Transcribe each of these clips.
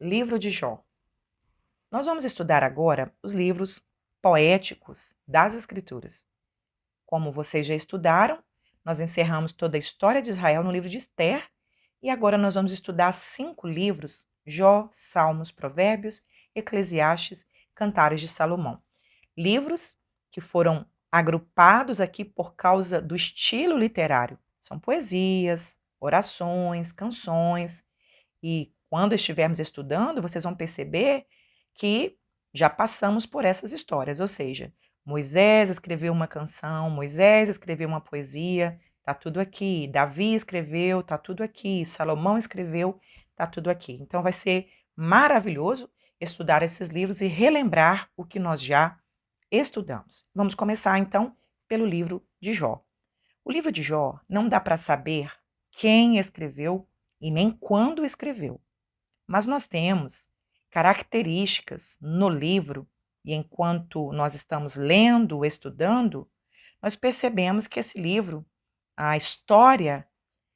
Livro de Jó. Nós vamos estudar agora os livros poéticos das Escrituras. Como vocês já estudaram, nós encerramos toda a história de Israel no livro de Ester e agora nós vamos estudar 5 livros: Jó, Salmos, Provérbios, Eclesiastes, Cantares de Salomão. Livros que foram agrupados aqui por causa do estilo literário. São poesias, orações, canções. E quando estivermos estudando, vocês vão perceber que já passamos por essas histórias, ou seja, Moisés escreveu uma canção, Moisés escreveu uma poesia, tá tudo aqui. Davi escreveu, tá tudo aqui. Salomão escreveu, tá tudo aqui. Então vai ser maravilhoso estudar esses livros e relembrar o que nós já estudamos. Vamos começar então pelo livro de Jó. O livro de Jó não dá para saber quem escreveu e nem quando escreveu. Mas nós temos características no livro, e enquanto nós estamos lendo, estudando, nós percebemos que esse livro, a história,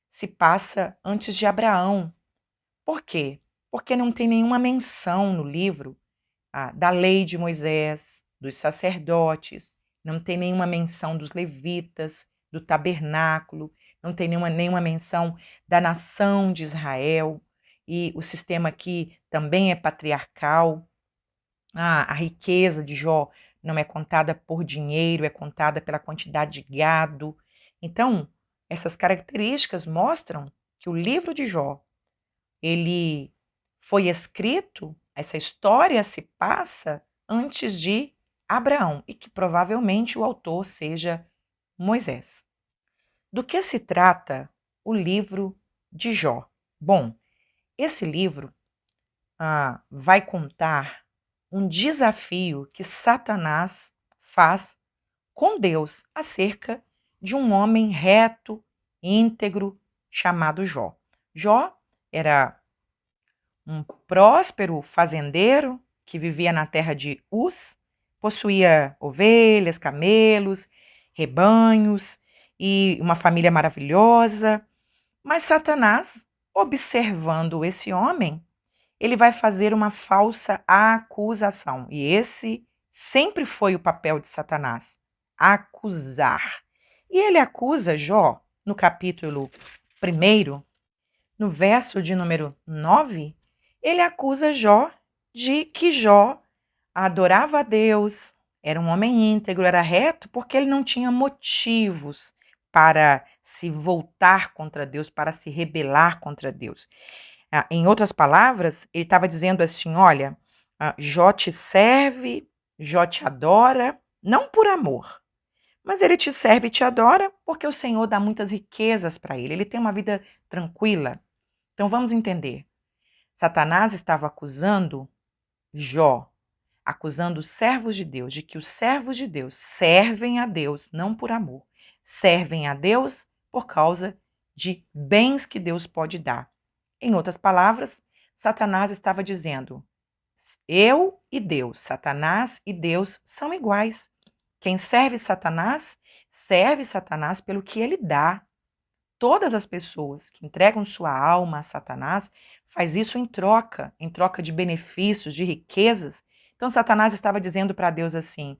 se passa antes de Abraão. Por quê? Porque não tem nenhuma menção no livro da lei de Moisés, dos sacerdotes, não tem nenhuma menção dos levitas, do tabernáculo, não tem nenhuma menção da nação de Israel, e o sistema aqui também é patriarcal. A riqueza de Jó não é contada por dinheiro, é contada pela quantidade de gado. Então, essas características mostram que o livro de Jó, ele foi escrito, essa história se passa antes de Abraão e que provavelmente o autor seja Moisés. Do que se trata o livro de Jó? Bom, esse livro vai contar um desafio que Satanás faz com Deus acerca de um homem reto, íntegro, chamado Jó. Jó era um próspero fazendeiro que vivia na terra de Uz, possuía ovelhas, camelos, rebanhos e uma família maravilhosa. Mas Satanás, observando esse homem, ele vai fazer uma falsa acusação. E esse sempre foi o papel de Satanás, acusar. E ele acusa Jó, no capítulo 1, no verso de número 9, ele acusa Jó de que Jó adorava a Deus, era um homem íntegro, era reto, porque ele não tinha motivos para se voltar contra Deus, para se rebelar contra Deus. Em outras palavras, ele estava dizendo assim: olha, Jó te serve, Jó te adora, não por amor, mas ele te serve e te adora porque o Senhor dá muitas riquezas para ele, ele tem uma vida tranquila. Então vamos entender. Satanás estava acusando Jó, acusando os servos de Deus, de que os servos de Deus servem a Deus não por amor, servem a Deus por causa de bens que Deus pode dar. Em outras palavras, Satanás estava dizendo: eu e Deus, Satanás e Deus são iguais. Quem serve Satanás pelo que ele dá. Todas as pessoas que entregam sua alma a Satanás faz isso em troca de benefícios, de riquezas. Então Satanás estava dizendo para Deus assim: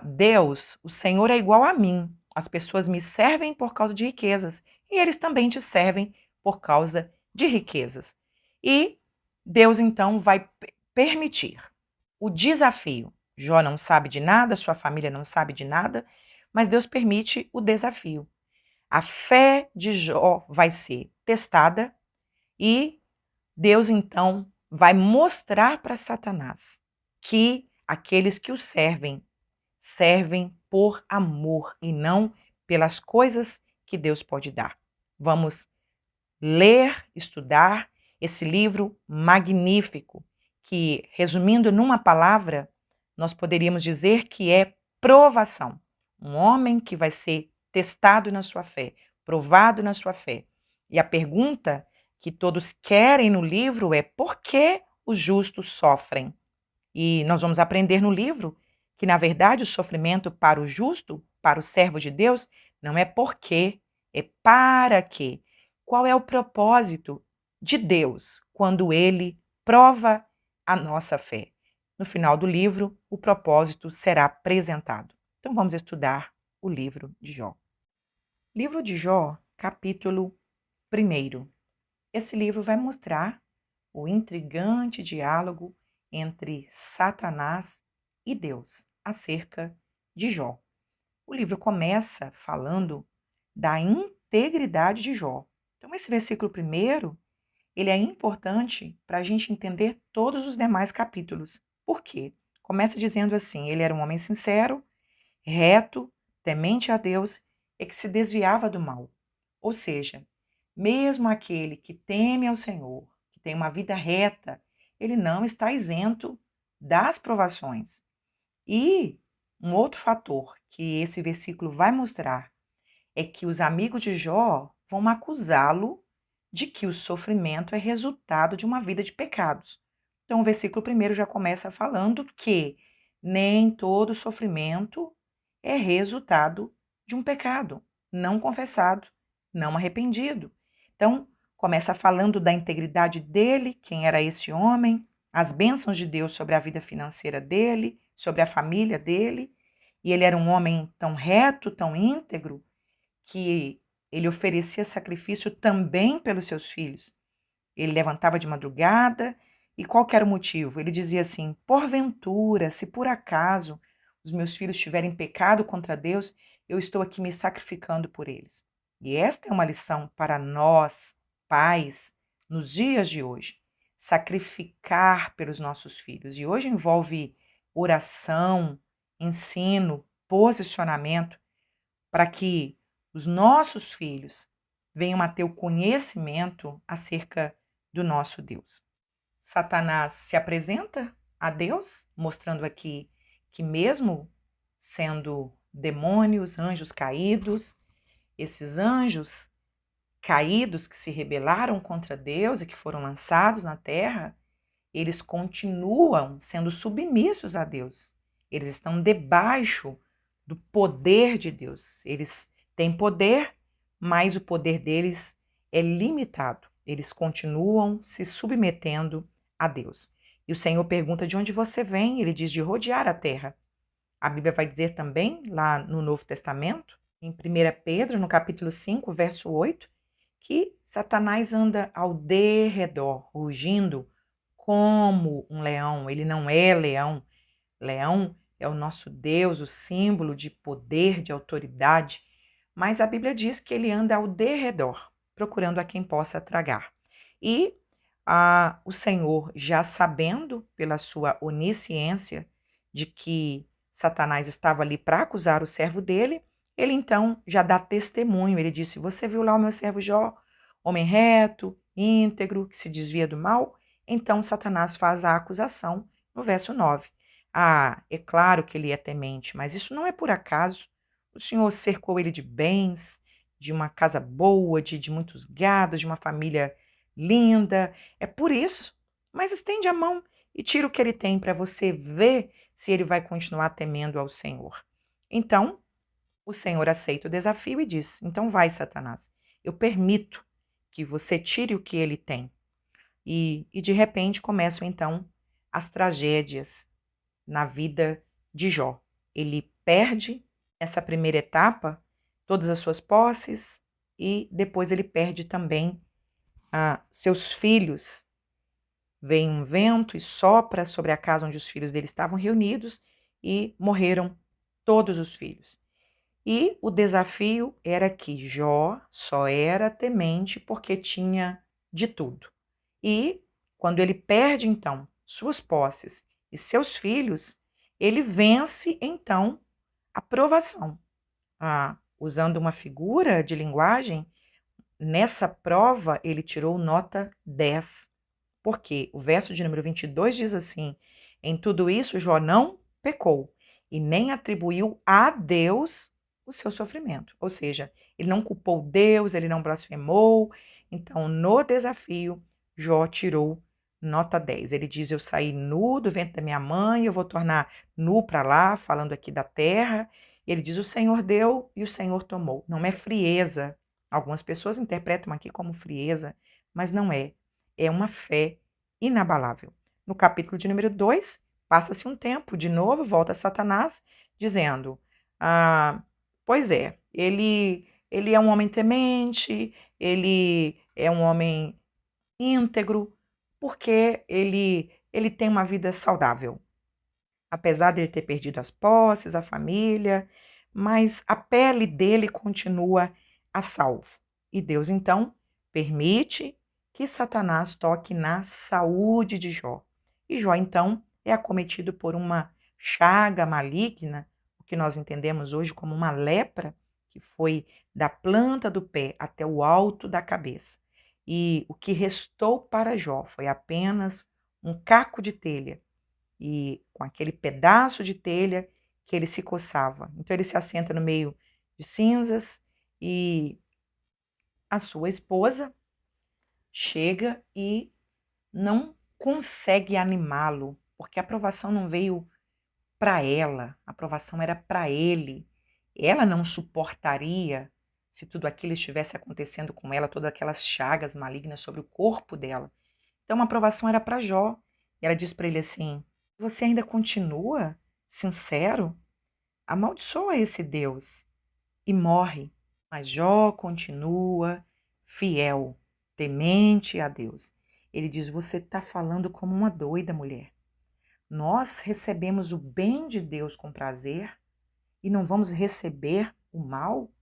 Deus, o Senhor é igual a mim. As pessoas me servem por causa de riquezas e eles também te servem por causa de riquezas. E Deus então vai permitir o desafio. Jó não sabe de nada, sua família não sabe de nada, mas Deus permite o desafio. A fé de Jó vai ser testada e Deus então vai mostrar para Satanás que aqueles que o servem por amor e não pelas coisas que Deus pode dar. Vamos ler, estudar esse livro magnífico que, resumindo numa palavra, nós poderíamos dizer que é provação. Um homem que vai ser testado na sua fé, provado na sua fé. E a pergunta que todos querem no livro é: por que os justos sofrem? E nós vamos aprender no livro que, na verdade, o sofrimento para o justo, para o servo de Deus, não é porque, é para quê. Qual é o propósito de Deus quando ele prova a nossa fé. No final do livro, o propósito será apresentado. Então vamos estudar o livro de Jó. Livro de Jó, capítulo 1. Esse livro vai mostrar o intrigante diálogo entre Satanás e Deus acerca de Jó. O livro começa falando da integridade de Jó. Então, esse versículo 1, ele é importante para a gente entender todos os demais capítulos. Por quê? Começa dizendo assim: ele era um homem sincero, reto, temente a Deus e que se desviava do mal. Ou seja, mesmo aquele que teme ao Senhor, que tem uma vida reta, ele não está isento das provações. E um outro fator que esse versículo vai mostrar é que os amigos de Jó vão acusá-lo de que o sofrimento é resultado de uma vida de pecados. Então, o versículo 1 já começa falando que nem todo sofrimento é resultado de um pecado não confessado, não arrependido. Então, começa falando da integridade dele, quem era esse homem, as bênçãos de Deus sobre a vida financeira dele, sobre a família dele. E ele era um homem tão reto, tão íntegro, que ele oferecia sacrifício também pelos seus filhos. Ele levantava de madrugada e qual que era o motivo? Ele dizia assim: porventura, se por acaso os meus filhos tiverem pecado contra Deus, eu estou aqui me sacrificando por eles. E esta é uma lição para nós, pais, nos dias de hoje. Sacrificar pelos nossos filhos. E hoje envolve oração, ensino, posicionamento, para que os nossos filhos venham a ter o conhecimento acerca do nosso Deus. Satanás se apresenta a Deus, mostrando aqui que mesmo sendo demônios, anjos caídos, esses anjos caídos que se rebelaram contra Deus e que foram lançados na terra, eles continuam sendo submissos a Deus. Eles estão debaixo do poder de Deus. Eles têm poder, mas o poder deles é limitado. Eles continuam se submetendo a Deus. E o Senhor pergunta: de onde você vem? Ele diz: de rodear a terra. A Bíblia vai dizer também, lá no Novo Testamento, em 1 Pedro, no capítulo 5, verso 8, que Satanás anda ao derredor, rugindo como um leão. Ele não é leão. Leão é o nosso Deus, o símbolo de poder, de autoridade. Mas a Bíblia diz que ele anda ao derredor, procurando a quem possa tragar. E o Senhor, já sabendo pela sua onisciência de que Satanás estava ali para acusar o servo dele, ele então já dá testemunho. Ele disse: você viu lá o meu servo Jó, homem reto, íntegro, que se desvia do mal? Então Satanás faz a acusação no verso 9. É claro que ele é temente, mas isso não é por acaso. O Senhor cercou ele de bens, de uma casa boa, de muitos gados, de uma família linda. É por isso. Mas estende a mão e tira o que ele tem para você ver se ele vai continuar temendo ao Senhor. Então, o Senhor aceita o desafio e diz: então vai, Satanás, eu permito que você tire o que ele tem. E de repente começam então as tragédias na vida de Jó. Ele perde essa primeira etapa, todas as suas posses, e depois ele perde também seus filhos. Vem um vento e sopra sobre a casa onde os filhos dele estavam reunidos e morreram todos os filhos. E o desafio era que Jó só era temente porque tinha de tudo. E quando ele perde, então, suas posses e seus filhos, ele vence, então, a provação. Usando uma figura de linguagem, nessa prova ele tirou nota 10. Porque o verso de número 22 diz assim: em tudo isso Jó não pecou e nem atribuiu a Deus o seu sofrimento. Ou seja, ele não culpou Deus, ele não blasfemou. Então, no desafio, Jó tirou nota 10. Ele diz: eu saí nu do ventre da minha mãe, eu vou tornar nu para lá, falando aqui da terra. Ele diz: o Senhor deu e o Senhor tomou. Não é frieza. Algumas pessoas interpretam aqui como frieza, mas não é. É uma fé inabalável. No capítulo de número 2, passa-se um tempo, de novo volta Satanás, dizendo, pois é, ele é um homem temente, ele é um homem íntegro, porque ele tem uma vida saudável. Apesar de ele ter perdido as posses, a família, mas a pele dele continua a salvo. E Deus, então, permite que Satanás toque na saúde de Jó. E Jó, então, é acometido por uma chaga maligna, o que nós entendemos hoje como uma lepra, que foi da planta do pé até o alto da cabeça. E o que restou para Jó foi apenas um caco de telha, e com aquele pedaço de telha que ele se coçava. Então ele se assenta no meio de cinzas e a sua esposa chega e não consegue animá-lo, porque a aprovação não veio para ela, a aprovação era para ele. Ela não suportaria se tudo aquilo estivesse acontecendo com ela, todas aquelas chagas malignas sobre o corpo dela. Então a aprovação era para Jó. E ela diz para ele assim: você ainda continua sincero? Amaldiçoa esse Deus e morre. Mas Jó continua fiel, temente a Deus. Ele diz: você está falando como uma doida, mulher. Nós recebemos o bem de Deus com prazer e não vamos receber o mal?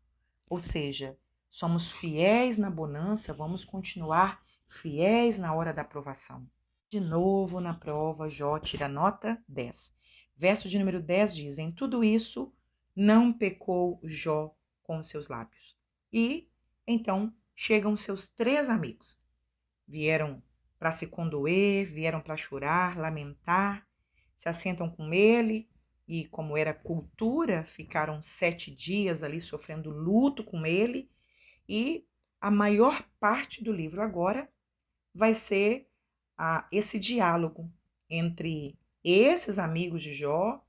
Ou seja, somos fiéis na bonança, vamos continuar fiéis na hora da provação. De novo, na prova, Jó tira nota 10. Verso de número 10 diz: em tudo isso não pecou Jó com os seus lábios. E então chegam seus 3 amigos. Vieram para se condoer, vieram para chorar, lamentar, se assentam com ele e, como era cultura, ficaram 7 dias ali sofrendo luto com ele. E a maior parte do livro agora vai ser esse diálogo entre esses amigos de Jó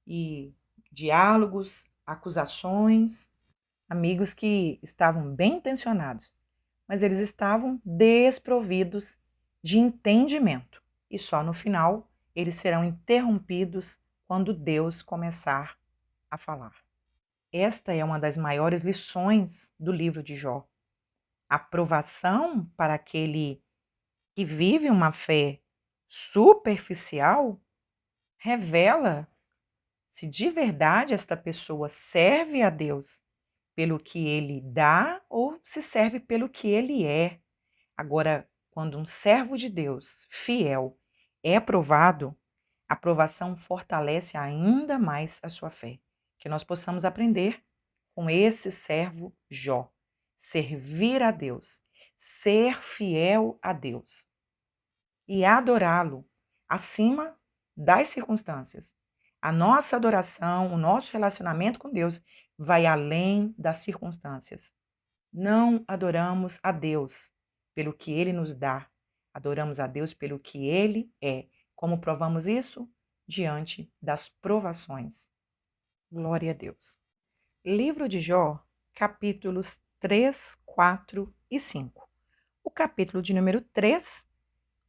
e diálogos, acusações, amigos que estavam bem intencionados, mas eles estavam desprovidos de entendimento. E só no final eles serão interrompidos quando Deus começar a falar. Esta é uma das maiores lições do livro de Jó. A provação para aquele que vive uma fé superficial revela se de verdade esta pessoa serve a Deus pelo que ele dá ou se serve pelo que ele é. Agora, quando um servo de Deus, fiel, é provado, a provação fortalece ainda mais a sua fé. Que nós possamos aprender com esse servo Jó, servir a Deus, ser fiel a Deus e adorá-lo acima das circunstâncias. A nossa adoração, o nosso relacionamento com Deus vai além das circunstâncias. Não adoramos a Deus pelo que Ele nos dá, adoramos a Deus pelo que Ele é. Como provamos isso? Diante das provações. Glória a Deus. Livro de Jó, capítulos 3, 4 e 5. O capítulo de número 3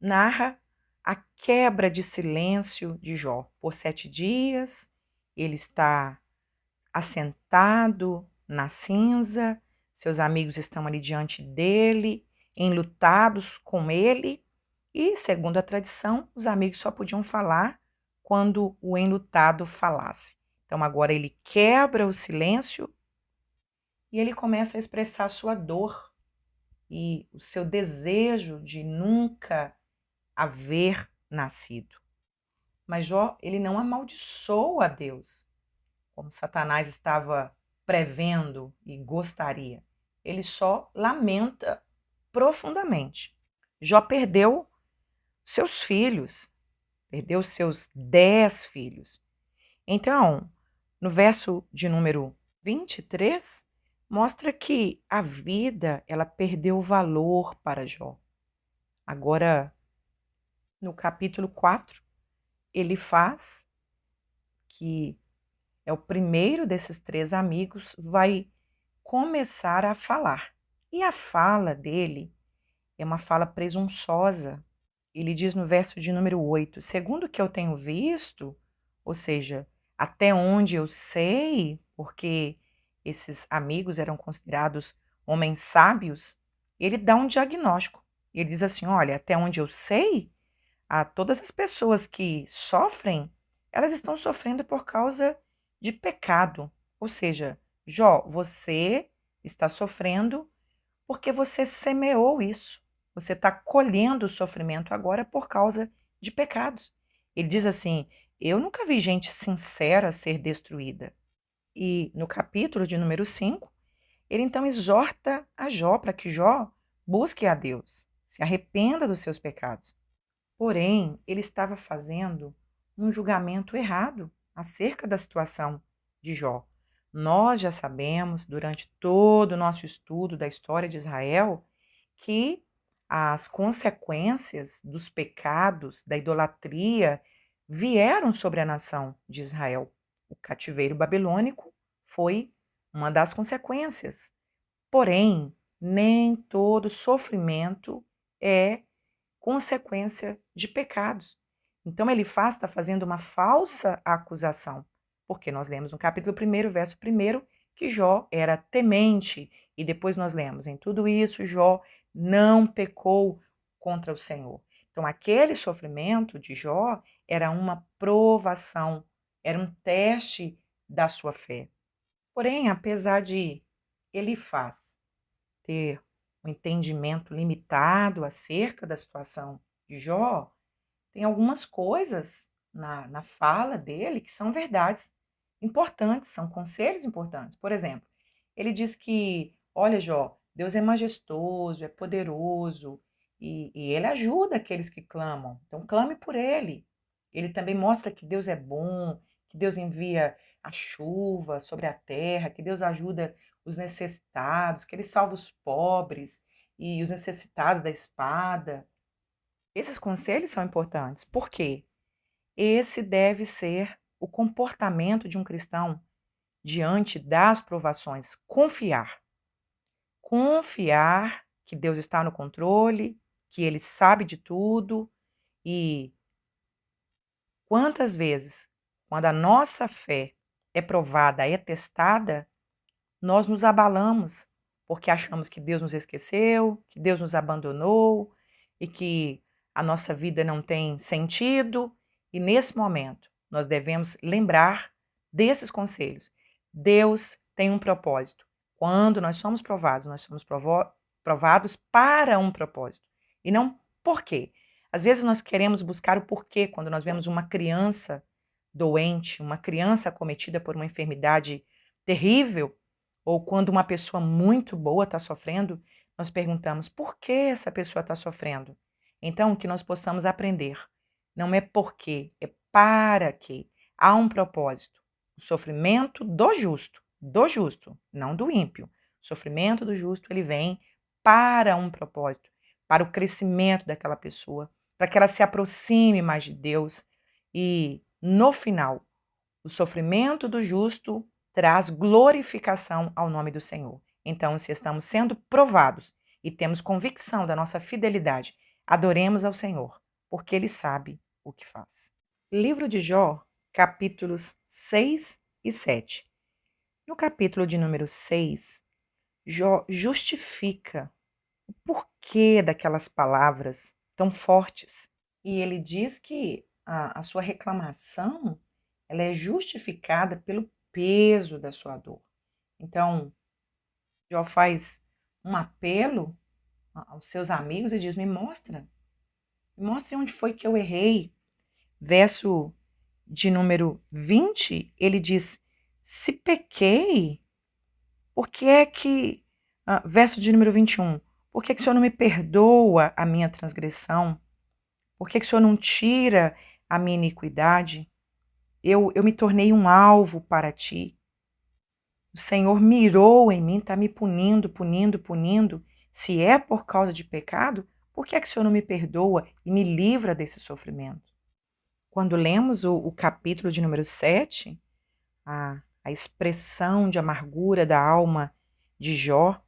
narra a quebra de silêncio de Jó. Por 7 dias, ele está assentado na cinza, seus amigos estão ali diante dele, enlutados com ele, e, segundo a tradição, os amigos só podiam falar quando o enlutado falasse. Então, agora ele quebra o silêncio e ele começa a expressar a sua dor e o seu desejo de nunca haver nascido. Mas Jó, ele não amaldiçoa a Deus, como Satanás estava prevendo e gostaria. Ele só lamenta profundamente. Jó perdeu seus filhos, perdeu seus 10 filhos. Então, no verso de número 23, mostra que a vida, ela perdeu valor para Jó. Agora, no capítulo 4, ele faz que é o primeiro desses 3 amigos, vai começar a falar. E a fala dele é uma fala presunçosa. Ele diz no verso de número 8: segundo o que eu tenho visto, ou seja, até onde eu sei, porque esses amigos eram considerados homens sábios, ele dá um diagnóstico. Ele diz assim: olha, até onde eu sei, todas as pessoas que sofrem, elas estão sofrendo por causa de pecado. Ou seja, Jó, você está sofrendo porque você semeou isso. Você está colhendo o sofrimento agora por causa de pecados. Ele diz assim: eu nunca vi gente sincera ser destruída. E no capítulo de número 5, ele então exorta a Jó para que Jó busque a Deus, se arrependa dos seus pecados. Porém, ele estava fazendo um julgamento errado acerca da situação de Jó. Nós já sabemos, durante todo o nosso estudo da história de Israel, que as consequências dos pecados, da idolatria, vieram sobre a nação de Israel. O cativeiro babilônico foi uma das consequências. Porém, nem todo sofrimento é consequência de pecados. Então, Elifaz está fazendo uma falsa acusação, porque nós lemos no capítulo 1, verso 1, que Jó era temente, e depois nós lemos, em tudo isso, Jó não pecou contra o Senhor. Então, aquele sofrimento de Jó era uma provação, era um teste da sua fé. Porém, apesar de Elifaz ter um entendimento limitado acerca da situação de Jó, tem algumas coisas na fala dele que são verdades importantes, são conselhos importantes. Por exemplo, ele diz que, olha, Jó, Deus é majestoso, é poderoso, e ele ajuda aqueles que clamam. Então, clame por ele. Ele também mostra que Deus é bom, que Deus envia a chuva sobre a terra, que Deus ajuda os necessitados, que ele salva os pobres e os necessitados da espada. Esses conselhos são importantes. Por quê? Esse deve ser o comportamento de um cristão diante das provações. Confiar. Confiar que Deus está no controle, que Ele sabe de tudo. E quantas vezes, quando a nossa fé é provada, é testada, nós nos abalamos, porque achamos que Deus nos esqueceu, que Deus nos abandonou e que a nossa vida não tem sentido. E nesse momento, nós devemos lembrar desses conselhos. Deus tem um propósito. Quando nós somos provados para um propósito e não por quê. Às vezes nós queremos buscar o porquê quando nós vemos uma criança doente, uma criança acometida por uma enfermidade terrível, ou quando uma pessoa muito boa está sofrendo, nós perguntamos por que essa pessoa está sofrendo. Então, que nós possamos aprender. Não é porque, é para que. Há um propósito. O sofrimento do justo, não do ímpio. O sofrimento do justo, ele vem para um propósito, para o crescimento daquela pessoa, para que ela se aproxime mais de Deus. E, no final, o sofrimento do justo traz glorificação ao nome do Senhor. Então, se estamos sendo provados e temos convicção da nossa fidelidade, adoremos ao Senhor, porque Ele sabe o que faz. Livro de Jó, capítulos 6 e 7. No capítulo de número 6, Jó justifica o porquê daquelas palavras tão fortes. E ele diz que a sua reclamação ela é justificada pelo peso da sua dor. Então, Jó faz um apelo aos seus amigos e diz: me mostre onde foi que eu errei. Verso de número 20, ele diz: se pequei, por que é que. Verso de número 21, por que é que o Senhor não me perdoa a minha transgressão? Por que é que o Senhor não tira a minha iniquidade? Eu me tornei um alvo para ti. O Senhor mirou em mim, está me punindo, punindo, punindo. Se é por causa de pecado, por que é que o Senhor não me perdoa e me livra desse sofrimento? Quando lemos o capítulo de número 7, a expressão de amargura da alma de Jó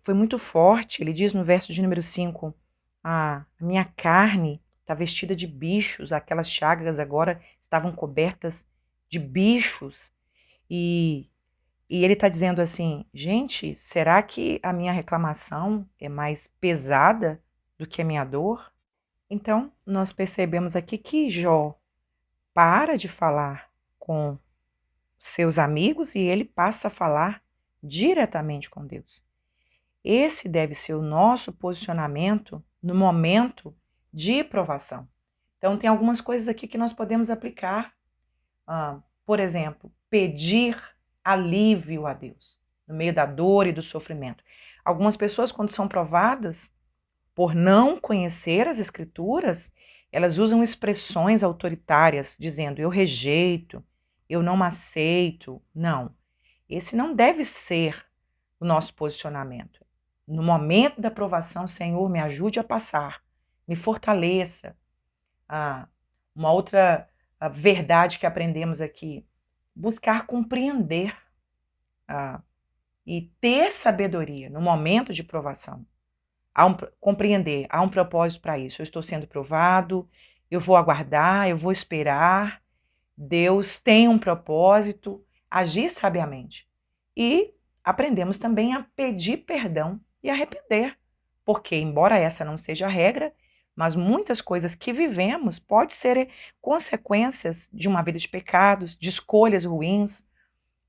foi muito forte. Ele diz no verso de número 5, A minha carne está vestida de bichos, aquelas chagas agora estavam cobertas de bichos. E, e ele está dizendo assim: gente, será que a minha reclamação é mais pesada do que a minha dor? Então, nós percebemos aqui que Jó para de falar com seus amigos e ele passa a falar diretamente com Deus. Esse deve ser o nosso posicionamento no momento de provação. Então, tem algumas coisas aqui que nós podemos aplicar. Por exemplo, pedir alívio a Deus no meio da dor e do sofrimento. Algumas pessoas, quando são provadas, por não conhecer as Escrituras, elas usam expressões autoritárias, dizendo eu rejeito, eu não aceito. Não, esse não deve ser o nosso posicionamento. No momento da provação, Senhor, me ajude a passar, me fortaleça. Uma outra verdade que aprendemos aqui, buscar compreender e ter sabedoria no momento de provação. Compreender, há um propósito para isso. Eu estou sendo provado, eu vou aguardar, eu vou esperar. Deus tem um propósito, agir sabiamente. E aprendemos também a pedir perdão e arrepender, porque, embora essa não seja a regra, mas muitas coisas que vivemos podem ser consequências de uma vida de pecados, de escolhas ruins.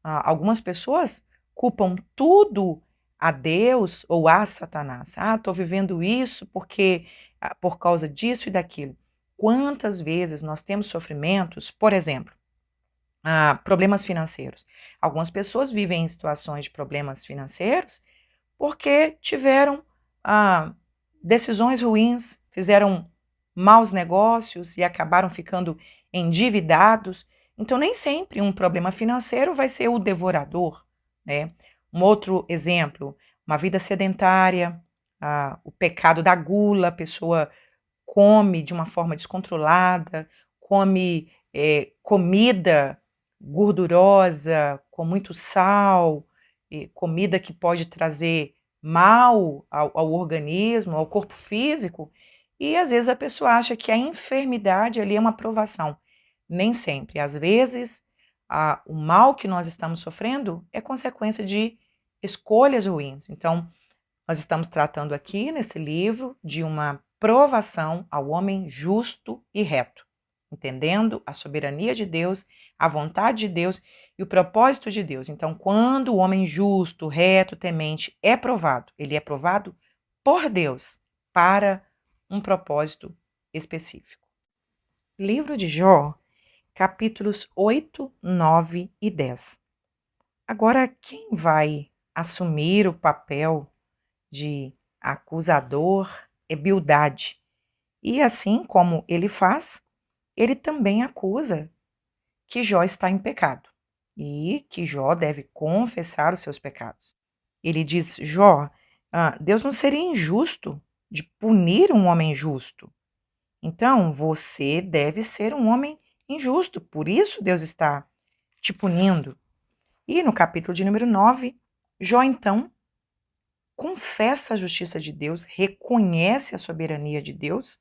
Algumas pessoas culpam tudo a Deus ou a Satanás. Estou vivendo isso porque por causa disso e daquilo. Quantas vezes nós temos sofrimentos, por exemplo, problemas financeiros. Algumas pessoas vivem em situações de problemas financeiros porque tiveram decisões ruins, fizeram maus negócios e acabaram ficando endividados. Então, nem sempre um problema financeiro vai ser o devorador, né? Um outro exemplo, uma vida sedentária, o pecado da gula, a pessoa come de uma forma descontrolada, come comida gordurosa, com muito sal, comida que pode trazer mal ao organismo, ao corpo físico, e às vezes a pessoa acha que a enfermidade ali é uma provação. Nem sempre. Às vezes, o mal que nós estamos sofrendo é consequência de escolhas ruins. Então, nós estamos tratando aqui nesse livro de uma provação ao homem justo e reto, entendendo a soberania de Deus, a vontade de Deus e o propósito de Deus. Então, quando o homem justo, reto, temente é provado, ele é provado por Deus para um propósito específico. Livro de Jó, capítulos 8, 9 e 10. Agora, quem vai assumir o papel de acusador é Bildade. E assim como ele faz, ele também acusa que Jó está em pecado e que Jó deve confessar os seus pecados. Ele diz: Jó, Deus não seria injusto de punir um homem justo. Então, você deve ser um homem injusto, por isso Deus está te punindo. E no capítulo de número 9, Jó então confessa a justiça de Deus, reconhece a soberania de Deus,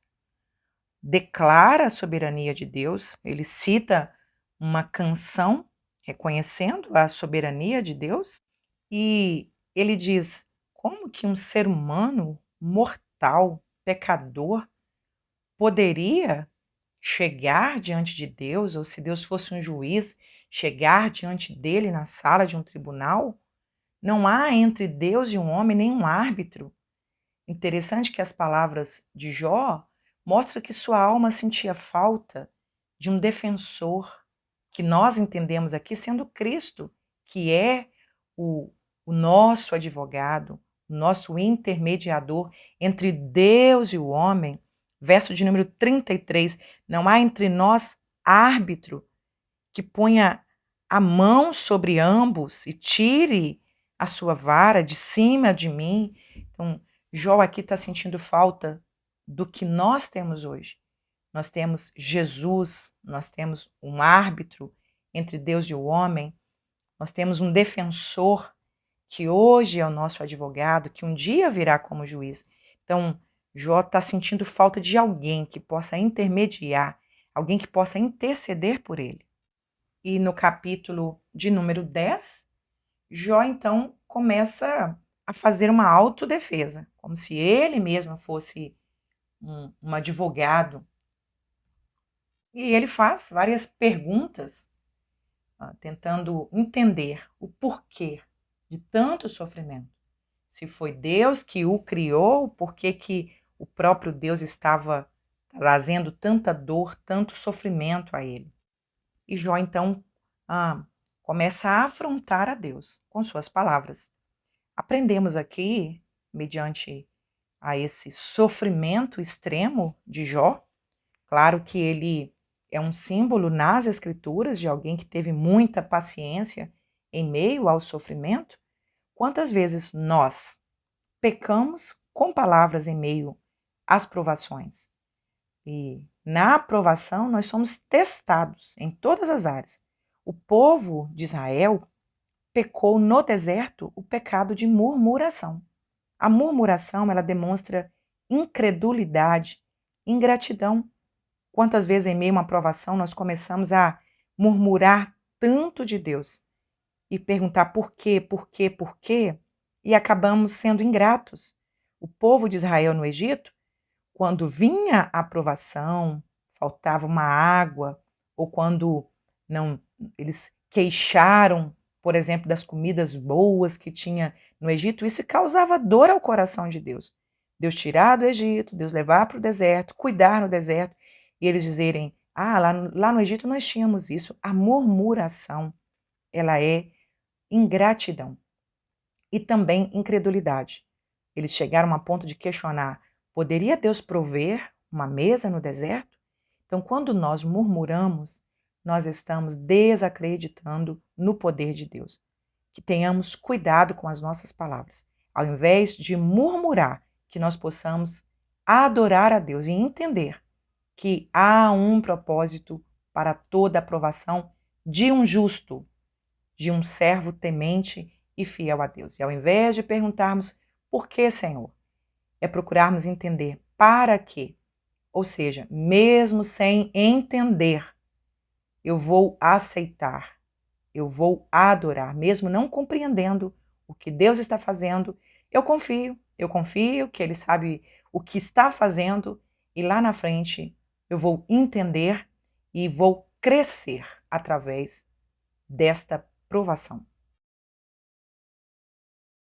declara a soberania de Deus, ele cita uma canção reconhecendo a soberania de Deus e ele diz: como que um ser humano mortal, pecador, poderia chegar diante de Deus, ou se Deus fosse um juiz, chegar diante dele na sala de um tribunal? Não há entre Deus e um homem nenhum árbitro. Interessante que as palavras de Jó mostram que sua alma sentia falta de um defensor, que nós entendemos aqui sendo Cristo, que é o nosso advogado, o nosso intermediador entre Deus e o homem. Verso de número 33, não há entre nós árbitro que ponha a mão sobre ambos e tire a sua vara de cima de mim. Então, Jó aqui está sentindo falta do que nós temos hoje. Nós temos Jesus, nós temos um árbitro entre Deus e o homem, nós temos um defensor que hoje é o nosso advogado, que um dia virá como juiz. Então, Jó está sentindo falta de alguém que possa intermediar, alguém que possa interceder por ele. E no capítulo de número 10, Jó então começa a fazer uma autodefesa, como se ele mesmo fosse um advogado. E ele faz várias perguntas, tentando entender o porquê de tanto sofrimento. Se foi Deus que o criou, por que o próprio Deus estava trazendo tanta dor, tanto sofrimento a ele. E Jó, então, começa a afrontar a Deus com suas palavras. Aprendemos aqui, mediante a esse sofrimento extremo de Jó, claro que ele é um símbolo nas Escrituras de alguém que teve muita paciência em meio ao sofrimento. Quantas vezes nós pecamos com palavras em meio às provações? E na aprovação nós somos testados em todas as áreas. O povo de Israel pecou no deserto o pecado de murmuração. A murmuração, ela demonstra incredulidade, ingratidão. Quantas vezes em meio a uma aprovação nós começamos a murmurar tanto de Deus e perguntar por quê, por quê, por quê, e acabamos sendo ingratos. O povo de Israel no Egito, quando vinha a aprovação, faltava uma água, ou quando não, eles queixaram, por exemplo, das comidas boas que tinha no Egito, isso causava dor ao coração de Deus. Deus tirar do Egito, Deus levar para o deserto, cuidar no deserto, e eles dizerem, lá no Egito nós tínhamos isso. A murmuração, ela é ingratidão e também incredulidade. Eles chegaram a ponto de questionar, poderia Deus prover uma mesa no deserto? Então, quando nós murmuramos, nós estamos desacreditando no poder de Deus. Que tenhamos cuidado com as nossas palavras. Ao invés de murmurar, que nós possamos adorar a Deus e entender que há um propósito para toda a aprovação de um justo, de um servo temente e fiel a Deus. E ao invés de perguntarmos por que, Senhor, é procurarmos entender para quê. Ou seja, mesmo sem entender, eu vou aceitar, eu vou adorar, mesmo não compreendendo o que Deus está fazendo, eu confio que Ele sabe o que está fazendo e lá na frente eu vou entender e vou crescer através desta provação.